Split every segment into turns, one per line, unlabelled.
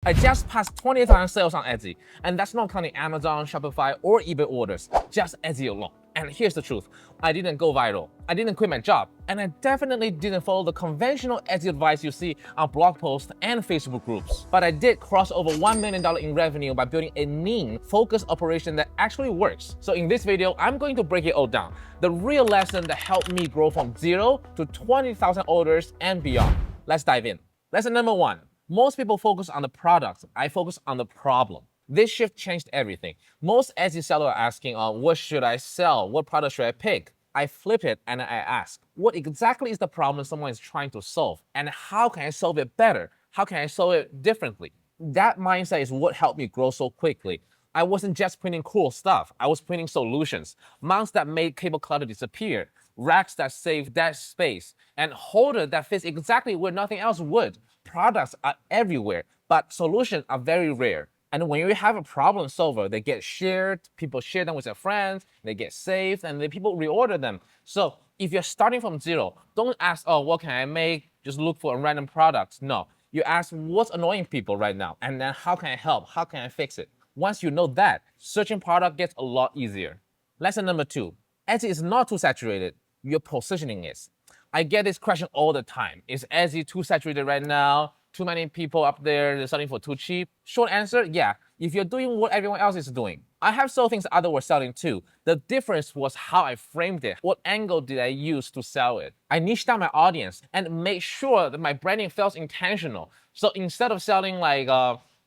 I just passed 20,000 sales on Etsy, and that's not counting Amazon, Shopify, or eBay orders, just Etsy alone. And here's the truth, I didn't go viral, I didn't quit my job, and I definitely didn't follow the conventional Etsy advice you see on blog posts and Facebook groups. But I did cross over $1 million in revenue by building a lean, focused operation that actually works. So in this video, I'm going to break it all down, the real lesson that helped me grow from 0 to 20,000 orders and beyond. Let's dive in. Lesson number 1. Most people focus on the product. I focus on the problem. This shift changed everything. Most Etsy sellers are asking, what should I sell? What product should I pick? I flip it and I ask, what exactly is the problem someone is trying to solve? And how can I solve it better? How can I solve it differently? That mindset is what helped me grow so quickly. I wasn't just printing cool stuff. I was printing solutions. Mounts that made cable clutter disappear, racks that save desk space, and holder that fits exactly where nothing else would. Products are everywhere, but solutions are very rare. And when you have a problem solver, they get shared, people share them with their friends, they get saved, and then people reorder them. So if you're starting from 0, don't ask, oh, what can I make? Just look for random products. No, you ask what's annoying people right now, and then how can I help? How can I fix it? Once you know that, searching product gets a lot easier. Lesson number 2, Etsy is not too saturated, your positioning is. I get this question all the time. Is Etsy too saturated right now? Too many people up there, they're selling for too cheap? Short answer, yeah, if you're doing what everyone else is doing. I have sold things others were selling too. The difference was how I framed it. What angle did I use to sell it? I niched down my audience and made sure that my branding felt intentional. So instead of selling like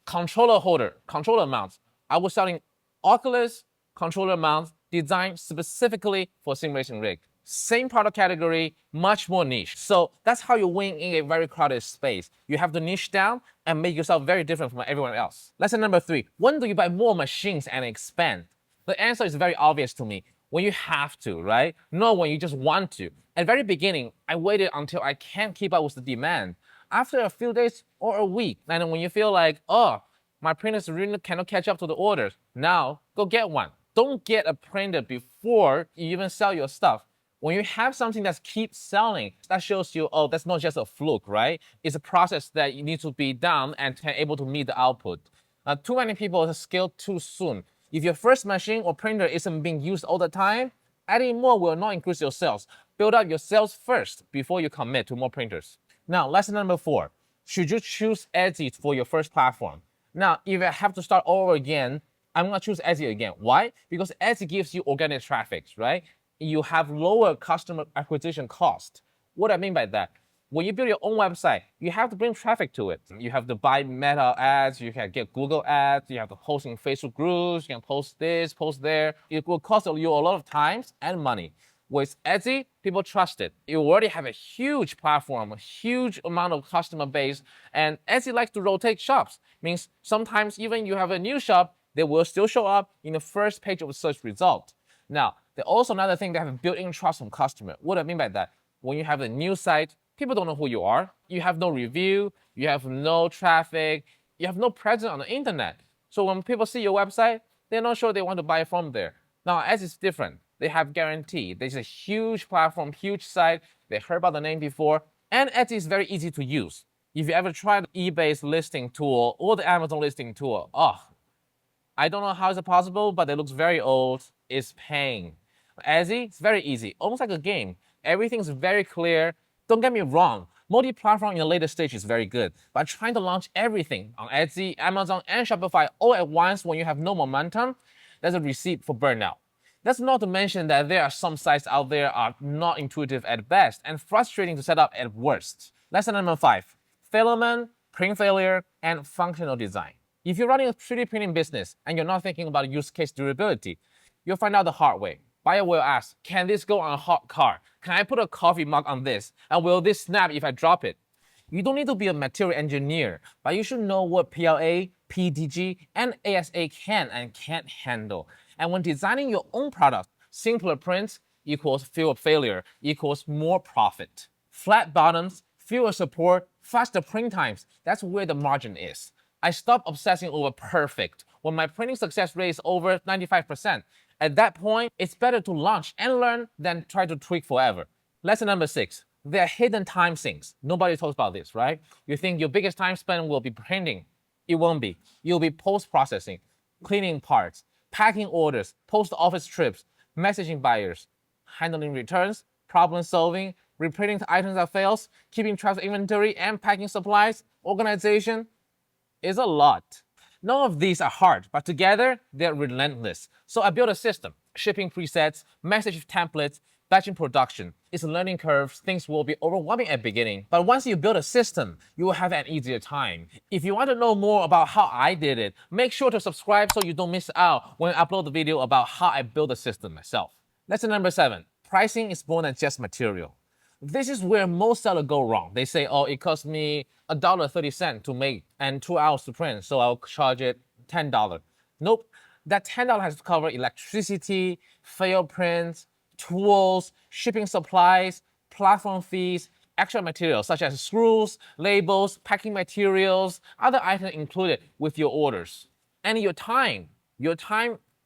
controller mounts, I was selling Oculus controller mounts designed specifically for simulation rig. Same product category, much more niche. So that's how you win in a very crowded space. You have to niche down and make yourself very different from everyone else. Lesson number 3, when do you buy more machines and expand? The answer is very obvious to me. When you have to, right? Not when you just want to. At the very beginning, I waited until I can't keep up with the demand. After a few days or a week, and when you feel like, oh, my printers really cannot catch up to the orders, now go get one. Don't get a printer before you even sell your stuff. When you have something that keeps selling, that shows you, oh, that's not just a fluke, right? It's a process that you need to be done and able to meet the output. Too many people scale too soon. If your first machine or printer isn't being used all the time, adding more will not increase your sales. Build up your sales first before you commit to more printers. Now, lesson number 4, should you choose Etsy for your first platform? Now, if I have to start all over again, I'm gonna choose Etsy again. Why? Because Etsy gives you organic traffic, right? You have lower customer acquisition cost. What I mean by that, when you build your own website, you have to bring traffic to it. You have to buy Meta ads, you can get Google ads, you have to post in Facebook groups, you can post this, post there. It will cost you a lot of time and money. With Etsy, people trust it. You already have a huge platform, a huge amount of customer base, and Etsy likes to rotate shops. Means sometimes even you have a new shop, they will still show up in the first page of the search result. Now, there's also another thing that have built-in trust from customer. What do I mean by that? When you have a new site, people don't know who you are. You have no review, you have no traffic, you have no presence on the internet. So when people see your website, they're not sure they want to buy from there. Now, Etsy is different. They have guarantee. There's a huge platform, huge site. They heard about the name before. And Etsy is very easy to use. If you ever tried eBay's listing tool or the Amazon listing tool, I don't know how it's possible, but it looks very old. It's pain. Etsy, it's very easy, almost like a game. Everything's very clear. Don't get me wrong, multi-platform in the later stage is very good, but trying to launch everything on Etsy, Amazon, and Shopify all at once when you have no momentum, that's a recipe for burnout. That's not to mention that there are some sites out there are not intuitive at best and frustrating to set up at worst. Lesson number 5, filament, print failure, and functional design. If you're running a 3D printing business and you're not thinking about use case durability, you'll find out the hard way. Buyer will ask, can this go on a hot car? Can I put a coffee mug on this? And will this snap if I drop it? You don't need to be a material engineer, but you should know what PLA, PETG, and ASA can and can't handle. And when designing your own product, simpler prints equals fewer failure equals more profit. Flat bottoms, fewer support, faster print times, that's where the margin is. I stopped obsessing over perfect when my printing success rate is over 95%. At that point, it's better to launch and learn than try to tweak forever. Lesson number 6, there are hidden time sinks. Nobody talks about this, right? You think your biggest time spent will be printing. It won't be. You'll be post-processing, cleaning parts, packing orders, post-office trips, messaging buyers, handling returns, problem solving, repairing the items that fails, keeping track of inventory and packing supplies, organization. Is a lot. None of these are hard, but together they're relentless. So I built a system, shipping presets, message templates, batching production. It's a learning curve. Things will be overwhelming at the beginning, but once you build a system, you will have an easier time. If you want to know more about how I did it, make sure to subscribe so you don't miss out when I upload the video about how I build the system myself. Lesson number 7, pricing is more than just material. This is where most sellers go wrong. They say, oh, it cost me $1.30 to make and 2 hours to print, so I'll charge it $10. Nope, that $10 has to cover electricity, fail prints, tools, shipping supplies, platform fees, extra materials such as screws, labels, packing materials, other items included with your orders. And your time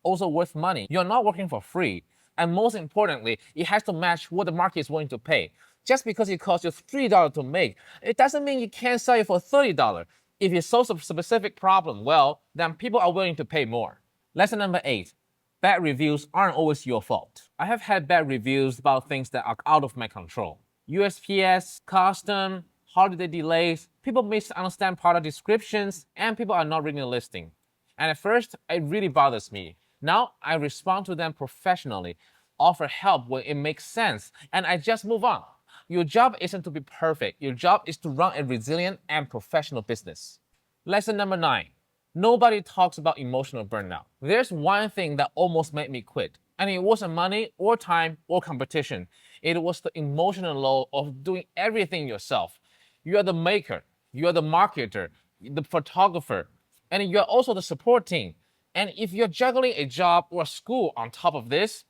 also worth money. You're not working for free. And most importantly, it has to match what the market is willing to pay. Just because it costs you $3 to make, it doesn't mean you can't sell it for $30. If it solves a specific problem well, then people are willing to pay more. Lesson number 8, bad reviews aren't always your fault. I have had bad reviews about things that are out of my control. USPS, custom, holiday delays, people misunderstand product descriptions, and people are not reading the listing. And at first, it really bothers me. Now I respond to them professionally, offer help when it makes sense, and I just move on. Your job isn't to be perfect. Your job is to run a resilient and professional business. Lesson number 9. Nobody talks about emotional burnout. There's one thing that almost made me quit, and it wasn't money or time or competition. It was the emotional load of doing everything yourself. You are the maker, you are the marketer, the photographer, and you're also the support team. And if you're juggling a job or a school on top of this,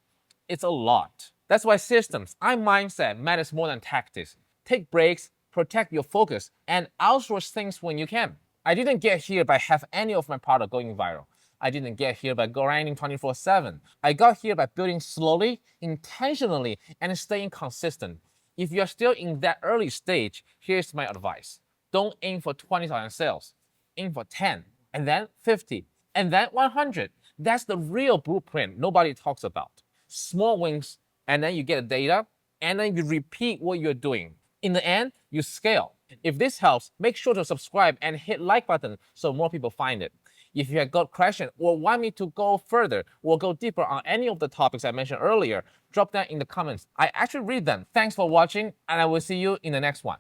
it's a lot. That's why systems and mindset matters more than tactics. Take breaks, protect your focus, and outsource things when you can. I didn't get here by have any of my product going viral. I didn't get here by grinding 24/7. I got here by building slowly, intentionally, and staying consistent. If you're still in that early stage, here's my advice. Don't aim for 20,000 sales. Aim for 10, and then 50, and then 100. That's the real blueprint nobody talks about. Small wins, and then you get data, and then you repeat what you're doing. In the end, you scale. If this helps, make sure to subscribe and hit like button so more people find it. If you have got questions or want me to go further or go deeper on any of the topics I mentioned earlier, drop that in the comments. I actually read them. Thanks for watching, and I will see you in the next one.